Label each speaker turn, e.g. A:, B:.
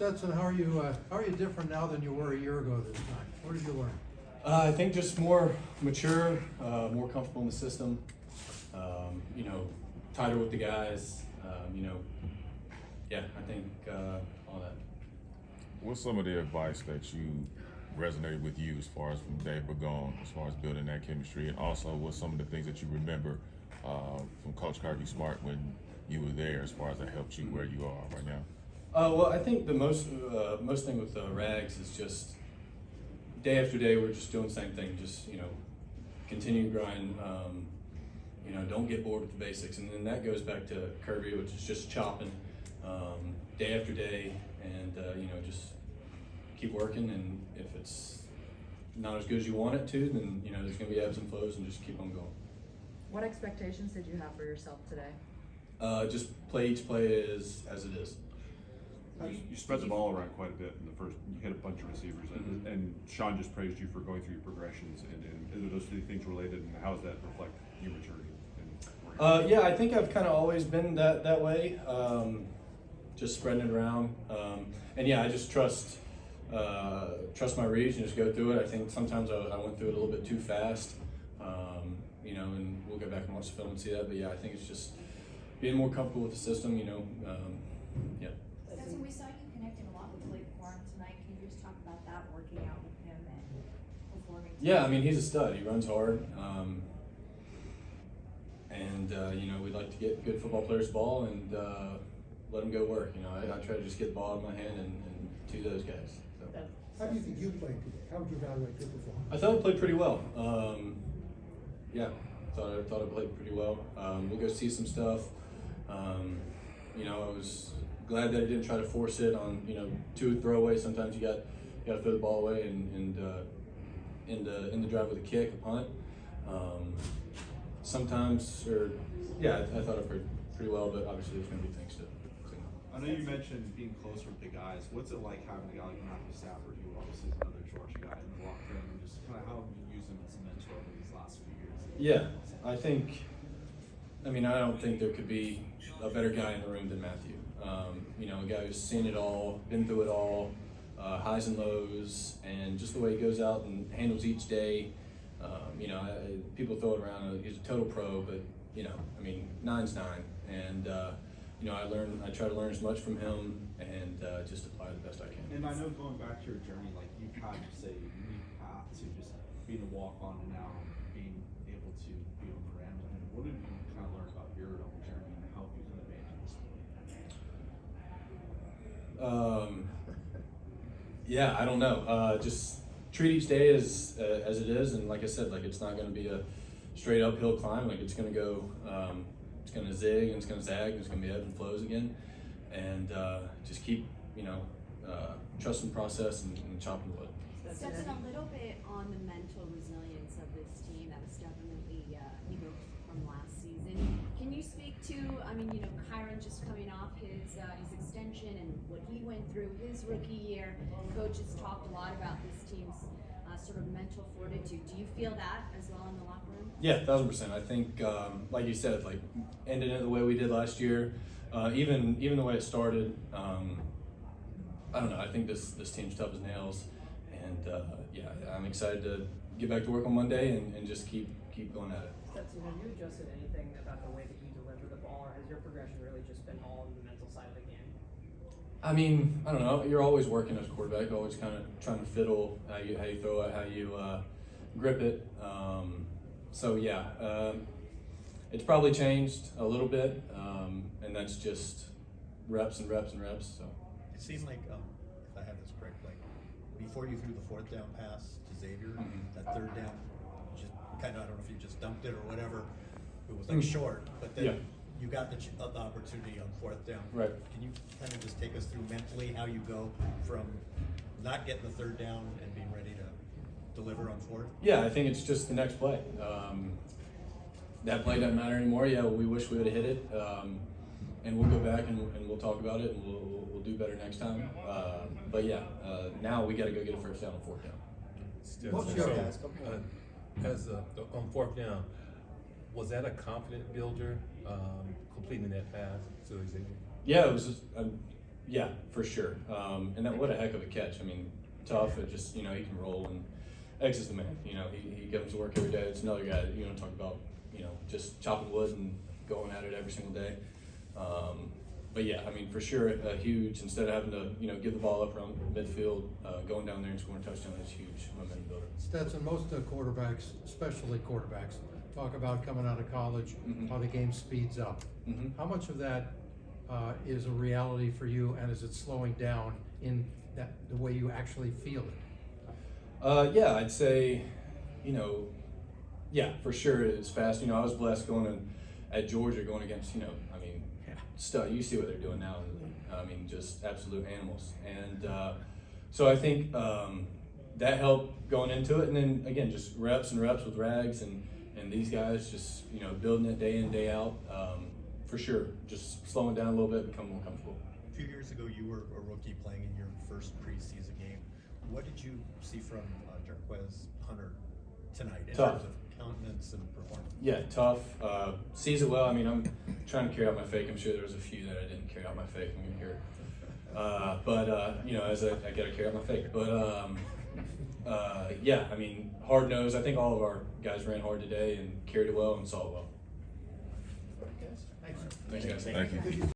A: Stetson, how are you different now than you were a year ago this time? What did you learn?
B: I think just more mature, more comfortable in the system. Tighter with the guys. I think all that.
C: What's some of the advice that you resonated with you as far as from Dave Bergone, as far as building that chemistry, and also what's some of the things that you remember from Coach Kirby Smart when you were there, as far as that helped you where you are right now?
B: Well, I think the most thing with Rags is just day after day we're just doing the same thing. Just continue to grind. Don't get bored with the basics, and then that goes back to Kirby, which is just chopping day after day, and just keep working. And if it's not as good as you want it to, then there's going to be ebbs and flows, and just keep on going.
D: What expectations did you have for yourself today?
B: Just play each play as it is.
E: You spread the ball around quite a bit in the first. You hit a bunch of receivers, and Sean just praised you for going through your progressions. And are those two things related? And how does that reflect your maturity?
B: I think I've kind of always been that way, just spreading it around. I just trust my reads and just go through it. I think sometimes I went through it a little bit too fast, and we'll go back and watch the film and see that. But I think it's just being more comfortable with the system.
F: Stetson, we saw you connecting a lot with Blake Corum tonight. Can you just talk about that, working out with him and performing?
B: Yeah, I mean, he's a stud. He runs hard. We'd like to get good football players the ball and let them go work. I try to just get the ball in my hand and to those guys. So.
A: How do you think you played today? How would you evaluate your performance?
B: I thought I played pretty well. Thought I played pretty well. We'll go see some stuff. I was glad that I didn't try to force it on two throwaways. Sometimes you got to throw the ball away and in the drive with a kick, a punt. I thought I played pretty well, but obviously there's going to be things to clean up.
E: I know you mentioned being closer with the guys. What's it like having a guy like Matthew Stafford, who obviously is another Georgia guy, in the locker room, and just kind of how have you used him as a mentor over these last few years?
B: Yeah, I don't think there could be a better guy in the room than Matthew. A guy who's seen it all, been through it all, highs and lows, and just the way he goes out and handles each day. People throw it around, he's a total pro, but, 9's 9. And, I try to learn as much from him and just apply the best I can.
E: And I know going back to your journey, like you've had to say a unique path to just being a walk-on and now being able to be on the Rams. What did you kind of learn about your own journey and help you kind of advance in this sport?
B: I don't know. Just treat each day as it is, and like I said, it's not going to be a straight uphill climb. It's going to go, it's going to zig and it's going to zag. There's going to be ebbs and flows again, and just keep trusting the process and chopping wood.
F: Stetson, a little bit on the mental resilience of this team that was definitely evoked from last season. Can you speak to, Kyron just coming off his extension and what he went through his rookie year. Coaches talked a lot about this team's sort of mental fortitude. Do you feel that as well in the locker room?
B: Yeah, 1000%. I think, like you said, ending it the way we did last year, even the way it started. I don't know. I think this team's tough as nails, and I'm excited to get back to work on Monday and just keep going at it.
D: Stetson, have you adjusted anything about the way that you deliver the ball, or has your progression really just been all in the mental side of the game?
B: I don't know. You're always working as a quarterback, always kind of trying to fiddle how you throw it, how you grip it. It's probably changed a little bit, and that's just reps and reps and reps. So
G: it seemed like, if I have this correct, before you threw the fourth down pass to Xavier, that third down, just kind of, I don't know if you just dumped it or whatever, it was short, but then you got the opportunity on fourth down.
B: Right.
G: Can you kind of just take us through mentally how you go from not getting the third down and being ready to deliver on fourth?
B: Yeah, I think it's just the next play. That play doesn't matter anymore. Yeah, we wish we would have hit it, and we'll go back and we'll talk about it, and we'll do better next time. Now we got to go get a first down on fourth down.
H: On fourth down, was that a confident builder completing that pass to Xavier?
B: Yeah, it was just, Yeah, for sure. And that, what a heck of a catch. I mean, tough. It just, he can roll, and X is the man. He comes to work every day. It's another guy that, talk about, just chopping wood and going at it every single day. But yeah, I mean, for sure, a huge, instead of having to, give the ball up around midfield, going down there and scoring a touchdown is huge momentum builder.
A: Stetson, most quarterbacks, especially quarterbacks, talk about coming out of college, how the game speeds up. How much of that is a reality for you, and is it slowing down in the way you actually feel it?
B: Yeah, I'd say, yeah, for sure it's fast. I was blessed at Georgia going against, stuff. You see what they're doing now. I mean, just absolute animals. And so I think that helped going into it. And then again, just reps and reps with Rags and these guys just, building it day in, day out. For sure, just slowing down a little bit, become more comfortable.
G: A few years ago, you were a rookie playing in your first preseason game. What did you see from Jarquez Hunter tonight in
B: Tough.
G: terms of countenance and performance?
B: Yeah, tough. Sees it well. I mean, I'm trying to carry out my fake. I'm sure there was a few that I didn't carry out my fake. I'm here. But as I got to carry out my fake. But yeah, I mean, hard nose. I think all of our guys ran hard today and carried it well and saw it well.
A: Thanks.
B: Thanks, guys.
C: Thank you.